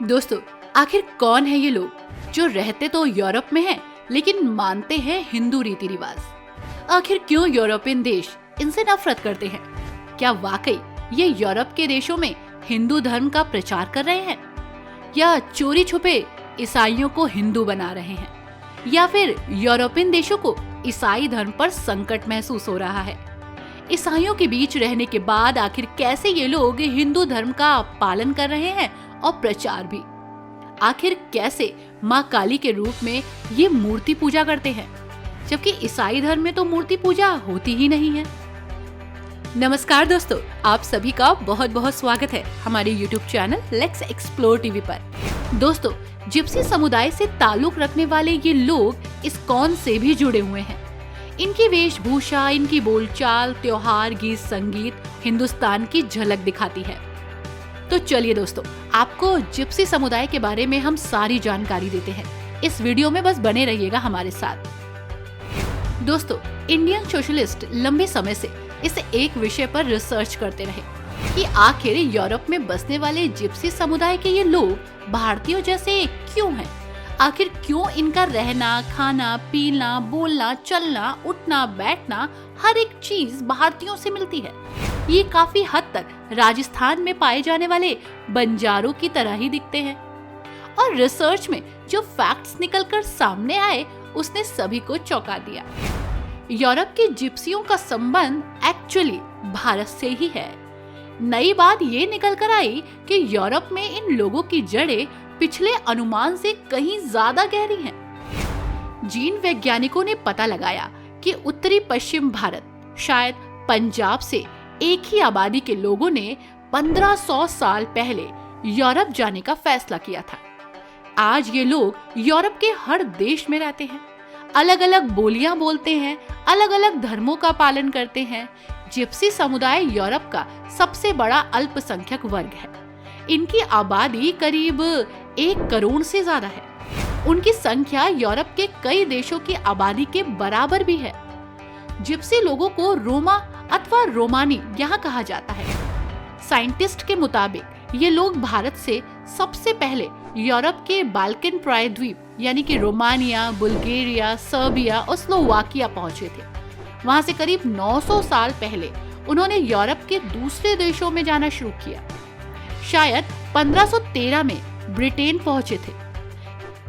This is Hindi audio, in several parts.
दोस्तों, आखिर कौन है ये लोग जो रहते तो यूरोप में हैं लेकिन मानते हैं हिंदू रीति रिवाज? आखिर क्यों यूरोपियन देश इनसे नफरत करते हैं? क्या वाकई ये यूरोप के देशों में हिंदू धर्म का प्रचार कर रहे हैं, या चोरी छुपे ईसाइयों को हिंदू बना रहे हैं, या फिर यूरोपियन देशों को ईसाई धर्म पर संकट महसूस हो रहा है? ईसाइयों के बीच रहने के बाद आखिर कैसे ये लोग हिंदू धर्म का पालन कर रहे हैं और प्रचार भी? आखिर कैसे माँ काली के रूप में ये मूर्ति पूजा करते हैं, जबकि ईसाई धर्म में तो मूर्ति पूजा होती ही नहीं है? नमस्कार दोस्तों, आप सभी का बहुत बहुत स्वागत है हमारे YouTube channel let's explore TV पर। दोस्तों, जिप्सी समुदाय से ताल्लुक रखने वाले ये लोग इस्कॉन से भी जुड़े हुए हैं। इनकी वेशभूषा, इनकी बोलचाल, त्योहार, गीत, संगीत हिंदुस्तान की झलक दिखाती है। तो चलिए दोस्तों, आपको जिप्सी समुदाय के बारे में हम सारी जानकारी देते हैं। इस वीडियो में बस बने रहिएगा हमारे साथ। दोस्तों, इंडियन सोशलिस्ट लंबे समय से इस एक विषय पर रिसर्च करते रहे कि आखिर यूरोप में बसने वाले जिप्सी समुदाय के ये लोग भारतीयों जैसे क्यों हैं? आखिर क्यों इनका रहना, खाना, पीना, बोलना, चलना, उठना, बैठना, हर एक चीज भारतीयों से मिलती है? ये काफी हद तक राजस्थान में पाए जाने वाले बंजारों की तरह ही दिखते हैं। और रिसर्च में जो फैक्ट्स निकलकर सामने आए, उसने सभी को चौंका दिया। यूरोप के जिप्सियों का संबंध एक्चुअली भारत से ही है। नई बात ये निकल कर आई कि यूरोप में इन लोगों की जड़ें पिछले अनुमान से कहीं ज्यादा गहरी हैं। जीन वैज्ञानिकों ने पता लगाया कि उत्तरी पश्चिम भारत, शायद पंजाब से एक ही आबादी के लोगों ने 1500 साल पहले यूरोप जाने का फैसला किया था। आज ये लोग यूरोप के हर देश में रहते हैं, अलग अलग बोलियां बोलते हैं, अलग अलग धर्मों का पालन करते हैं। जिप्सी समुदाय यूरोप का सबसे बड़ा अल्पसंख्यक वर्ग है। इनकी आबादी करीब 1 करोड़ से ज्यादा है। उनकी संख्या यूरोप के कई देशों की आबादी के बराबर भी है। जिप्सी लोगों को रोमा अथवा रोमानी यहाँ कहा जाता है। साइंटिस्ट के मुताबिक ये लोग भारत से सबसे पहले यूरोप के बाल्कन प्रायद्वीप यानी कि रोमानिया, बुल्गारिया, सर्बिया और स्लोवाकिया पहुंचे थे। वहां से करीब 900 साल पहले उन्होंने यूरोप के दूसरे देशों में जाना शुरू किया। शायद 1513 में ब्रिटेन पहुंचे थे।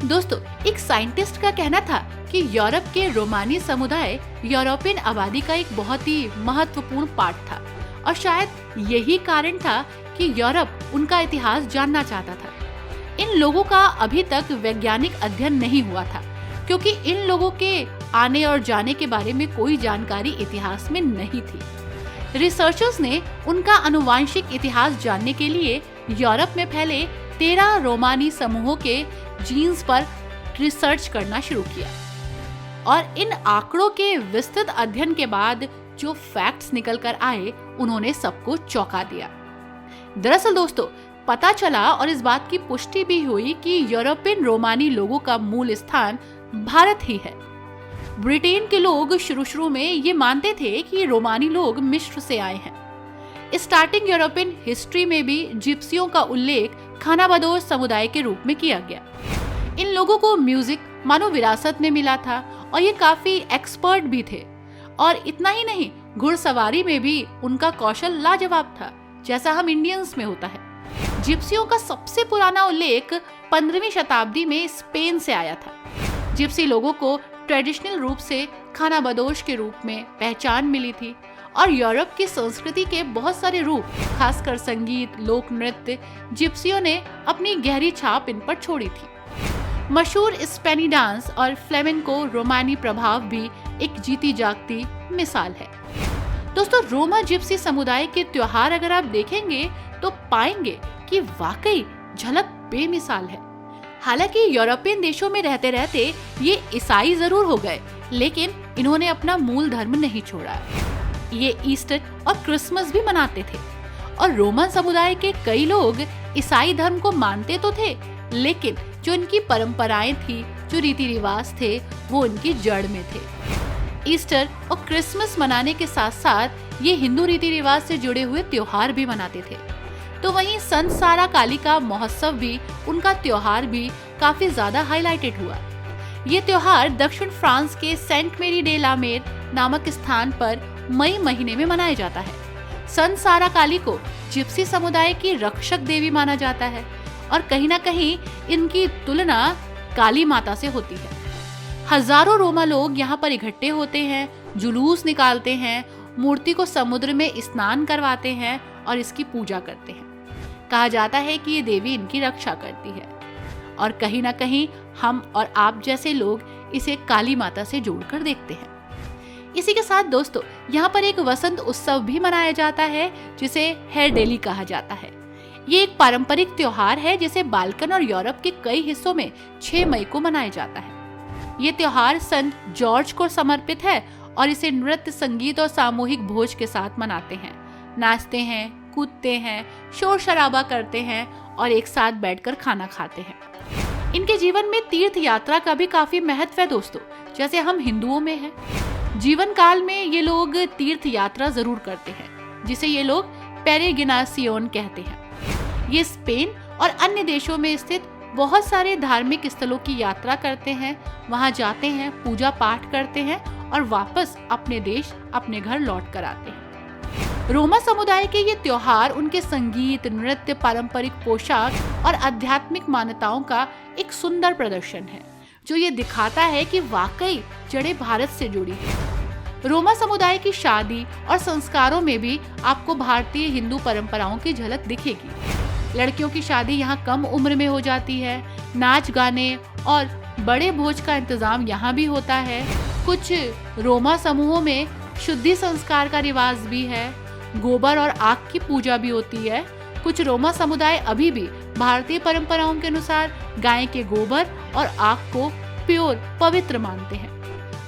दोस्तों, एक साइंटिस्ट का कहना था कि यूरोप के रोमानी समुदाय यूरोपियन आबादी का एक बहुत ही महत्वपूर्ण पार्ट था, और शायद यही कारण था कि यूरोप उनका इतिहास जानना चाहता था। इन लोगों का अभी तक वैज्ञानिक अध्ययन नहीं हुआ था, क्योंकि इन लोगों के आने और जाने के बारे में कोई जानकारी इतिहास में नहीं थी। रिसर्चर्स ने उनका आनुवंशिक इतिहास जानने के लिए यूरोप में फैले 13 रोमानी समूहों के जीन्स पर रिसर्च करना शुरू किया, और इन आंकड़ों के विस्तृत अध्ययन के बाद जो फैक्ट्स निकल कर आए, उन्होंने सबको चौंका दिया। दरअसल दोस्तों, पता चला और इस बात की पुष्टि भी हुई कि यूरोपियन रोमानी लोगों का मूल स्थान भारत ही है। ब्रिटेन के लोग शुरू में ये मानते थे कि रोमानी लोग मिस्र से आए हैं। स्टार्टिंग यूरोपियन हिस्ट्री में भी जिप्सियों का उल्लेख खानाबदोश समुदाय के रूप में किया गया। इन लोगों को म्यूजिक मानो विरासत में मिला था, और ये काफी एक्सपर्ट भी थे। और इतना ही नहीं, घुड़सवारी में भी उनका कौशल लाजवाब था, जैसा हम इंडियंस में होता है। जिप्सियों का सबसे पुराना उल्लेख 15वीं शताब्दी में स्पेन से आया था। जिप्सी लोगों को ट्रेडिशनल रूप से खानाबदोश के रूप में पहचान मिली थी, और यूरोप की संस्कृति के बहुत सारे रूप, खासकर संगीत, लोक नृत्य, जिप्सियों ने अपनी गहरी छाप इन पर छोड़ी थी। मशहूर स्पेनी डांस और फ्लेमेंको रोमानी प्रभाव भी एक जीती जागती मिसाल है। दोस्तों, रोमा जिप्सी समुदाय के त्योहार अगर आप देखेंगे तो पाएंगे कि वाकई झलक बेमिसाल है। हालांकि यूरोपियन देशों में रहते रहते ये ईसाई जरूर हो गए, लेकिन इन्होंने अपना मूल धर्म नहीं छोड़ा। ये ईस्टर और क्रिसमस भी मनाते थे, और रोमन समुदाय के कई लोग ईसाई धर्म को मानते तो थे, लेकिन जो इनकी परंपराएं थी, जो रीति रिवाज थे, वो इनकी जड़ में थे। ईस्टर और क्रिसमस मनाने के साथ साथ ये हिंदू रीति रिवाज से जुड़े हुए त्योहार भी मनाते थे। तो वहीं संत सारा काली का महोत्सव भी, उनका त्योहार भी काफी ज्यादा हाईलाइटेड हुआ। ये त्योहार दक्षिण फ्रांस के सेंट मेरी डे ला मेर नामक स्थान पर मई महीने में मनाया जाता है। संत सारा काली को जिप्सी समुदाय की रक्षक देवी माना जाता है और कहीं ना कहीं इनकी तुलना काली माता से होती है। हजारों रोमा लोग यहाँ पर इकट्ठे होते हैं, जुलूस निकालते हैं, मूर्ति को समुद्र में स्नान करवाते हैं और इसकी पूजा करते हैं। कहा जाता है कि ये देवी इनकी रक्षा करती है और कहीं ना कहीं हम और आप जैसे लोग इसे काली माता से जोड़कर देखते हैं। इसी के साथ दोस्तों, यहाँ पर एक वसंत उत्सव भी मनाया जाता है जिसे हेरडेली कहा जाता है। ये एक पारंपरिक त्योहार है जिसे बाल्कन और यूरोप के कई हिस्सों में 6 मई को मनाया जाता है। ये त्योहार संत जॉर्ज को समर्पित है और इसे नृत्य, संगीत और सामूहिक भोज के साथ मनाते हैं। नाचते हैं, कूदते हैं, शोर शराबा करते हैं और एक साथ बैठकर खाना खाते हैं। इनके जीवन में तीर्थ यात्रा का भी काफी महत्व है दोस्तों, जैसे हम हिंदुओं में है। जीवन काल में ये लोग तीर्थ यात्रा जरूर करते हैं, जिसे ये लोग पेरेग्रिनासियोन कहते हैं। ये स्पेन और अन्य देशों में स्थित बहुत सारे धार्मिक स्थलों की यात्रा करते हैं, वहां जाते हैं, पूजा पाठ करते हैं और वापस अपने देश, अपने घर लौट कर आते हैं। रोमा समुदाय के ये त्योहार उनके संगीत, नृत्य, पारंपरिक पोशाक और आध्यात्मिक मान्यताओं का एक सुंदर प्रदर्शन है, जो ये दिखाता है कि वाकई जड़ें भारत से जुड़ी हैं। रोमा समुदाय की शादी और संस्कारों में भी आपको भारतीय हिंदू परंपराओं की झलक दिखेगी। लड़कियों की शादी यहाँ कम उम्र में हो जाती है। नाच गाने और बड़े भोज का इंतजाम यहाँ भी होता है। कुछ रोमा समूहों में शुद्धि संस्कार का रिवाज भी है। गोबर और आग की पूजा भी होती है। कुछ रोमा समुदाय अभी भी भारतीय परंपराओं के अनुसार गाय के गोबर और आग को प्योर, पवित्र मानते हैं।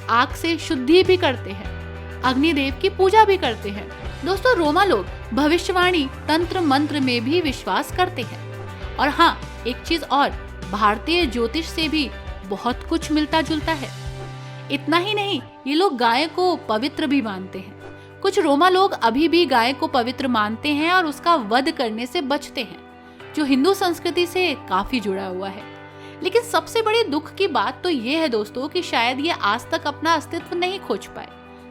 आग से शुद्धि भी करते हैं, अग्निदेव की पूजा भी करते हैं। दोस्तों, रोमा लोग भविष्यवाणी, तंत्र मंत्र में भी विश्वास करते हैं। और हाँ, एक चीज और, भारतीय ज्योतिष से भी बहुत कुछ मिलता जुलता है। इतना ही नहीं, ये लोग गाय को पवित्र भी मानते हैं। कुछ रोमा लोग अभी भी गाय को पवित्र मानते हैं और उसका वध करने से बचते हैं, जो हिंदू संस्कृति से काफी जुड़ा हुआ है। लेकिन सबसे बड़ी दुख की बात तो ये है दोस्तों कि शायद ये आज तक अपना अस्तित्व नहीं खोज पाए।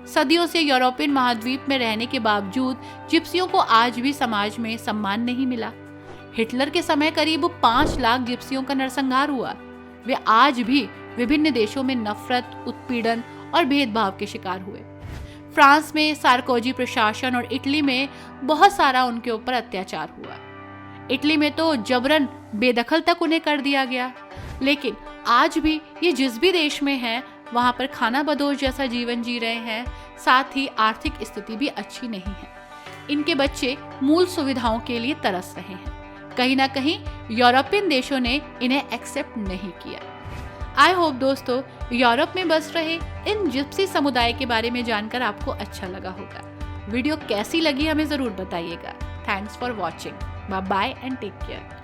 सदियों से यूरोपियन महाद्वीप में रहने के बावजूद जिप्सियों को आज भी समाज में सम्मान नहीं मिला। हिटलर के समय करीब 5 लाख जिप्सियों का नरसंहार हुआ। वे आज भी विभिन्न देशों में नफरत, उत्पीड़न और भेदभाव के शिकार हुए। फ्रांस में सार्कोजी प्रशासन और इटली में बहुत सारा उनके ऊपर अत्याचार हुआ। इटली में तो जबरन बेदखल तक उन्हें कर दिया गया। लेकिन आज भी ये जिस भी देश में हैं, वहाँ पर खाना बदोश जैसा जीवन जी रहे हैं। साथ ही आर्थिक स्थिति भी अच्छी नहीं है। इनके बच्चे मूल सुविधाओं के लिए तरस रहे हैं। कहीं ना कहीं यूरोपियन देशों ने इन्हें एक्सेप्ट नहीं किया। आई होप दोस्तों, यूरोप में बस रहे इन जिप्सी समुदाय के बारे में जानकर आपको अच्छा लगा होगा। वीडियो कैसी लगी हमें जरूर बताइएगा। Thanks for watching. Bye bye and take care.